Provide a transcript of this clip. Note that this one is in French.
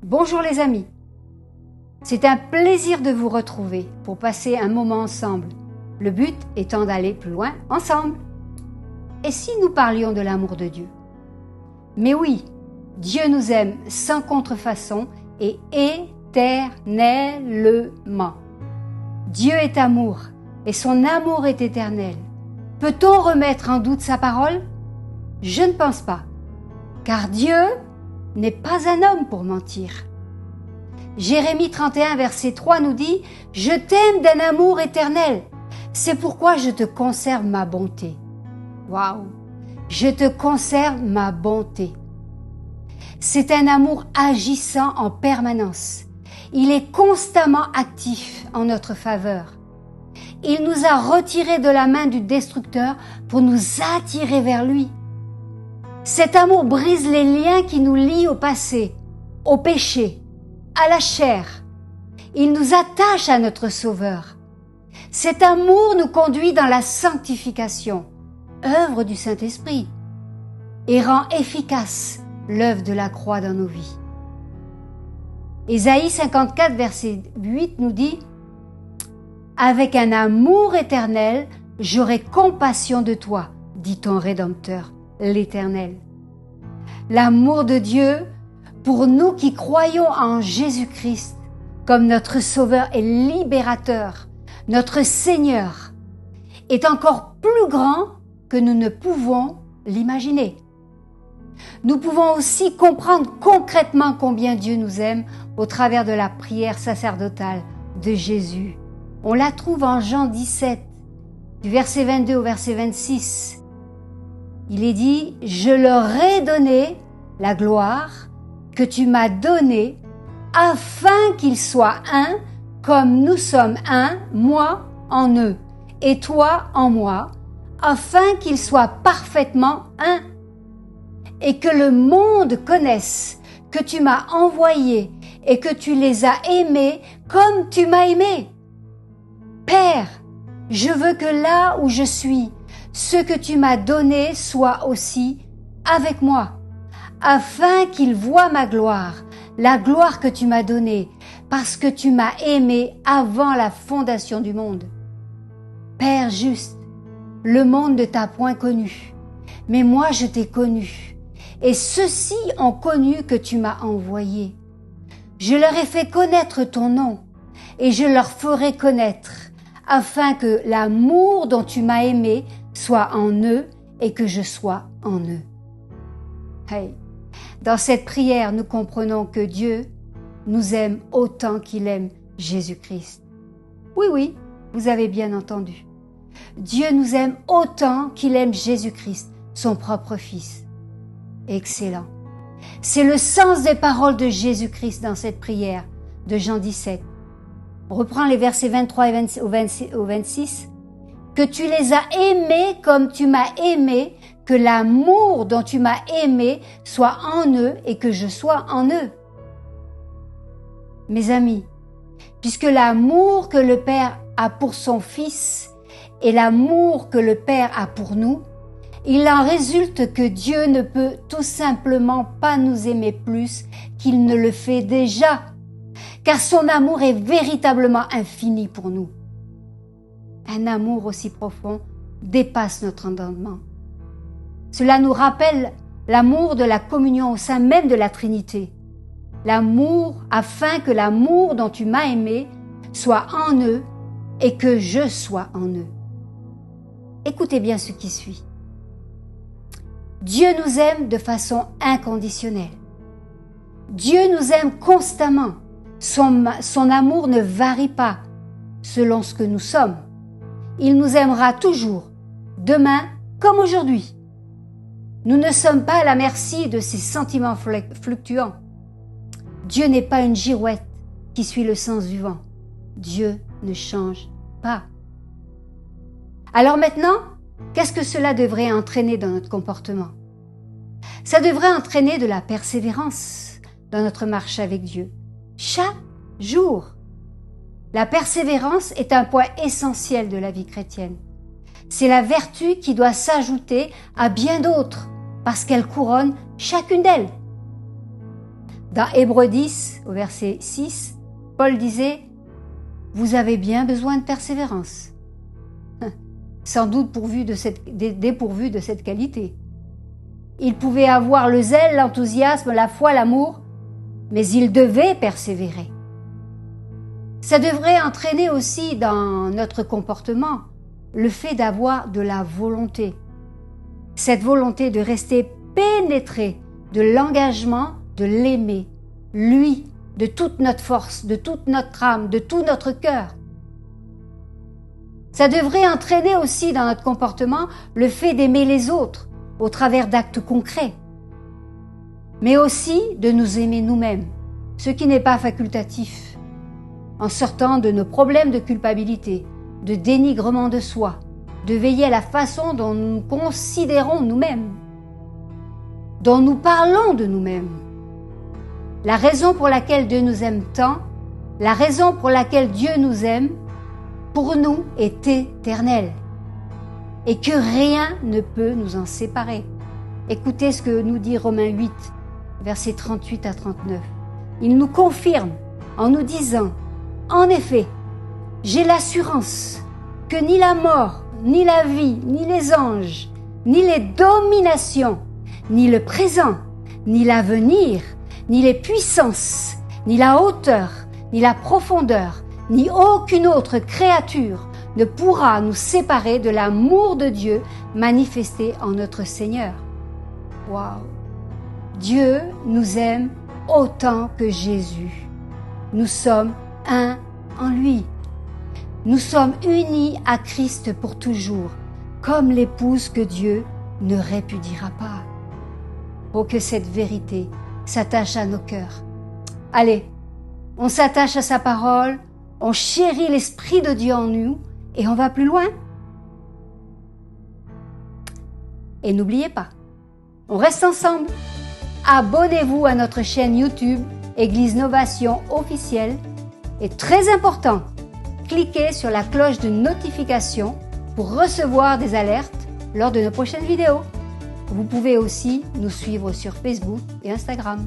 Bonjour les amis, c'est un plaisir de vous retrouver pour passer un moment ensemble, le but étant d'aller plus loin ensemble. Et si nous parlions de l'amour de Dieu? Mais oui, Dieu nous aime sans contrefaçon et éternellement. Dieu est amour et son amour est éternel. Peut-on remettre en doute sa parole? Je ne pense pas, car Dieu n'est pas un homme pour mentir. Jérémie 31, verset 3 nous dit « Je t'aime d'un amour éternel, c'est pourquoi je te conserve ma bonté. » Waouh! Je te conserve ma bonté. C'est un amour agissant en permanence. Il est constamment actif en notre faveur. Il nous a retirés de la main du destructeur pour nous attirer vers lui. Cet amour brise les liens qui nous lient au passé, au péché, à la chair. Il nous attache à notre Sauveur. Cet amour nous conduit dans la sanctification, œuvre du Saint-Esprit, et rend efficace l'œuvre de la croix dans nos vies. Ésaïe 54, verset 8 nous dit « Avec un amour éternel, j'aurai compassion de toi, dit ton Rédempteur, l'Éternel. » L'amour de Dieu, pour nous qui croyons en Jésus-Christ comme notre Sauveur et Libérateur, notre Seigneur, est encore plus grand que nous ne pouvons l'imaginer. Nous pouvons aussi comprendre concrètement combien Dieu nous aime au travers de la prière sacerdotale de Jésus. On la trouve en Jean 17, du verset 22 au verset 26. Il est dit « Je leur ai donné la gloire que tu m'as donnée afin qu'ils soient un comme nous sommes un, moi en eux et toi en moi, afin qu'ils soient parfaitement un. Et que le monde connaisse que tu m'as envoyé et que tu les as aimés comme tu m'as aimé. Père, je veux que là où je suis, ce que tu m'as donné soit aussi avec moi, afin qu'ils voient ma gloire, la gloire que tu m'as donnée, parce que tu m'as aimé avant la fondation du monde. Père juste, le monde ne t'a point connu, mais moi je t'ai connu. Et ceux-ci ont connu que tu m'as envoyé. Je leur ai fait connaître ton nom, et je leur ferai connaître, afin que l'amour dont tu m'as aimé soit en eux et que je sois en eux. Hey. Dans cette prière, nous comprenons que Dieu nous aime autant qu'il aime Jésus-Christ. Oui, vous avez bien entendu. Dieu nous aime autant qu'il aime Jésus-Christ, son propre Fils. Excellent. C'est le sens des paroles de Jésus-Christ dans cette prière de Jean 17. On reprend les versets 23 au 26. Que tu les as aimés comme tu m'as aimé, que l'amour dont tu m'as aimé soit en eux et que je sois en eux. Mes amis, puisque l'amour que le Père a pour son Fils et l'amour que le Père a pour nous, il en résulte que Dieu ne peut tout simplement pas nous aimer plus qu'il ne le fait déjà, car son amour est véritablement infini pour nous. Un amour aussi profond dépasse notre entendement. Cela nous rappelle l'amour de la communion au sein même de la Trinité. L'amour afin que l'amour dont tu m'as aimé soit en eux et que je sois en eux. Écoutez bien ce qui suit. Dieu nous aime de façon inconditionnelle. Dieu nous aime constamment. Son amour ne varie pas selon ce que nous sommes. Il nous aimera toujours, demain comme aujourd'hui. Nous ne sommes pas à la merci de ses sentiments fluctuants. Dieu n'est pas une girouette qui suit le sens du vent. Dieu ne change pas. Alors maintenant, qu'est-ce que cela devrait entraîner dans notre comportement? Ça devrait entraîner de la persévérance dans notre marche avec Dieu. Chaque jour. La persévérance est un point essentiel de la vie chrétienne. C'est la vertu qui doit s'ajouter à bien d'autres, parce qu'elle couronne chacune d'elles. Dans Hébreux 10, au verset 6, Paul disait « Vous avez bien besoin de persévérance. » Sans doute dépourvu de cette qualité. Il pouvait avoir le zèle, l'enthousiasme, la foi, l'amour, mais il devait persévérer. Ça devrait entraîner aussi dans notre comportement le fait d'avoir de la volonté. Cette volonté de rester pénétré de l'engagement de l'aimer, lui, de toute notre force, de toute notre âme, de tout notre cœur. Ça devrait entraîner aussi dans notre comportement le fait d'aimer les autres au travers d'actes concrets, mais aussi de nous aimer nous-mêmes, ce qui n'est pas facultatif, en sortant de nos problèmes de culpabilité, de dénigrement de soi, de veiller à la façon dont nous nous considérons nous-mêmes, dont nous parlons de nous-mêmes. La raison pour laquelle Dieu nous aime tant, la raison pour laquelle Dieu nous aime, pour nous est éternelle et que rien ne peut nous en séparer. Écoutez ce que nous dit Romains 8, versets 38 à 39. Il nous confirme en nous disant « En effet, j'ai l'assurance que ni la mort, ni la vie, ni les anges, ni les dominations, ni le présent, ni l'avenir, ni les puissances, ni la hauteur, ni la profondeur, ni aucune autre créature ne pourra nous séparer de l'amour de Dieu manifesté en notre Seigneur. » Waouh! Dieu nous aime autant que Jésus. Nous sommes un en lui. Nous sommes unis à Christ pour toujours, comme l'épouse que Dieu ne répudiera pas. Oh, que cette vérité s'attache à nos cœurs. Allez, on s'attache à sa parole, on chérit l'Esprit de Dieu en nous et on va plus loin. Et n'oubliez pas, on reste ensemble. Abonnez-vous à notre chaîne YouTube Église Novation officielle et très important, cliquez sur la cloche de notification pour recevoir des alertes lors de nos prochaines vidéos. Vous pouvez aussi nous suivre sur Facebook et Instagram.